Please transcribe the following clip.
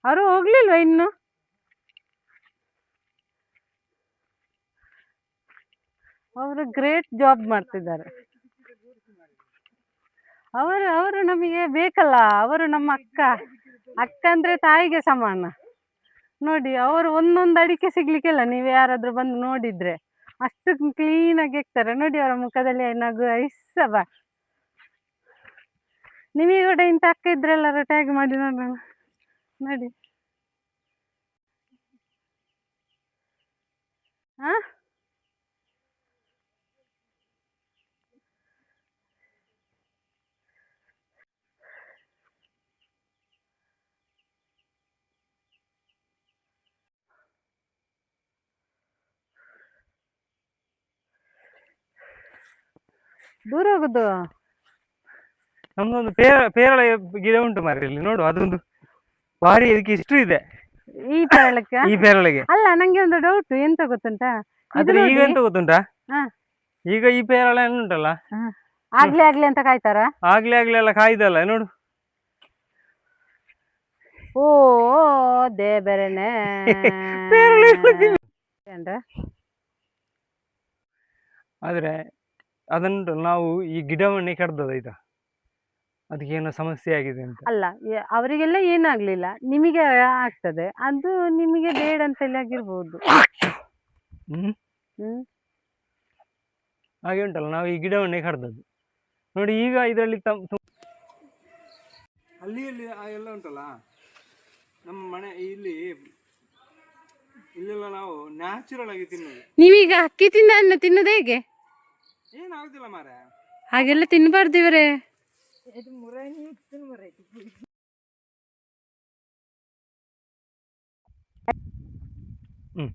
ಅವರು ಹೋಗ್ಲಿಲ್ವಾ ಇನ್ನು? ಅವರು ಗ್ರೇಟ್ ಜಾಬ್ ಮಾಡ್ತಿದ್ದಾರೆ. ಅವರು ನಮಗೆ ಬೇಕಲ್ಲ, ಅವರು ನಮ್ಮ ಅಕ್ಕ ಅಂದ್ರೆ ತಾಯಿಗೆ ಸಮಾನ. ನೋಡಿ, ಅವರು ಒಂದೊಂದು ಅಡಿಕೆ ಸಿಗ್ಲಿಕ್ಕಿಲ್ಲ. ನೀವು ಯಾರಾದ್ರೂ ಬಂದು ನೋಡಿದ್ರೆ ಅಷ್ಟು ಕ್ಲೀನಾಗಿ ಇರ್ತಾರೆ. ನೋಡಿ ಅವರ ಮುಖದಲ್ಲಿ ನಗು ಐಸಬ. ನಿಮಗೆ ಕೂಡ ಇಂಥ ಅಕ್ಕ ಇದ್ರೆಲ್ಲರೂ ಟ್ಯಾಗ್ ಮಾಡಿ ನೋಡೋಣ. ನೋಡಿ ಹಾ, ದೂರ ಹೋಗುದು. ನಮ್ದೊಂದು ಪೇರಳ ಗಿಡ ಉಂಟು ಮಾರ್ರೆ ಇಲ್ಲಿ ನೋಡು. ಅದೊಂದು ಭಾರಿ ಇದಕ್ಕೆ ಇಷ್ಟು ಇದೆ ಈ ಪೇರಳಕ್ಕೆ. ಈ ಪೇರಳೆಗೆ. ಅಲ್ಲ, ನಂಗೆ ಒಂದು ಡೌಟ್ ಎಂತ ಗೊತ್ತುಂಟಾ? ಆದ್ರೆ ಈಗ ಎಂತ ಗೊತ್ತುಂಟಾ, ಹಾ, ಈಗ ಈ ಪೇರಳೆ ಉಂಟಲ್ಲ, ಆಗ್ಲಿ ಆಗ್ಲಿ ಅಂತ ಕಾಯ್ತಾರ. ಆಗ್ಲಿ ಎಲ್ಲ ಕಾಯ್ದಲ್ಲ ನೋಡು. ಓ ದೇವರನೇ. ಆದ್ರೆ ಅದನ್ನು ನಾವು ಈ ಗಿಡವನ್ನೇ ಕಡ್ದದ ಅದಕ್ಕೆ ಏನೋ ಸಮಸ್ಯೆ ಆಗಿದೆ ಅಂತ. ಅಲ್ಲ, ಅವರಿಗೆಲ್ಲ ಏನಾಗ್ಲಿಲ್ಲ, ನಿಮಗೆ ಆಗ್ತದೆ. ಅದು ನಿಮಗೆ ಬೇಡ ಅಂತ ಹೇಳಿ ಆಗಿರ್ಬೋದು. ಹಾಗೆ ಉಂಟಲ್ಲ, ನಾವು ಈ ಗಿಡವನ್ನೇ ಕಡ್ದದ್ದು ನೋಡಿ. ಈಗ ಇದರಲ್ಲಿ ಅಲ್ಲಿ ಎಲ್ಲ ಉಂಟಲ್ಲ ನಮ್ಮ ಮನೆ ಇಲ್ಲೆಲ್ಲ ನಾವು ನ್ಯಾಚುರಲ್ ಆಗಿ ತಿನ್ನೋದು. ನೀವೀಗ ಅಕ್ಕಿ ತಿನ್ನೋದು ಹೇಗೆ? ಏನಾಗುದಿಲ್ಲ ಮಾರೆ, ಹಾಗೆಲ್ಲ ತಿನ್ಬಾರ್ದು ಇವರೇ. ಹ್ಮ್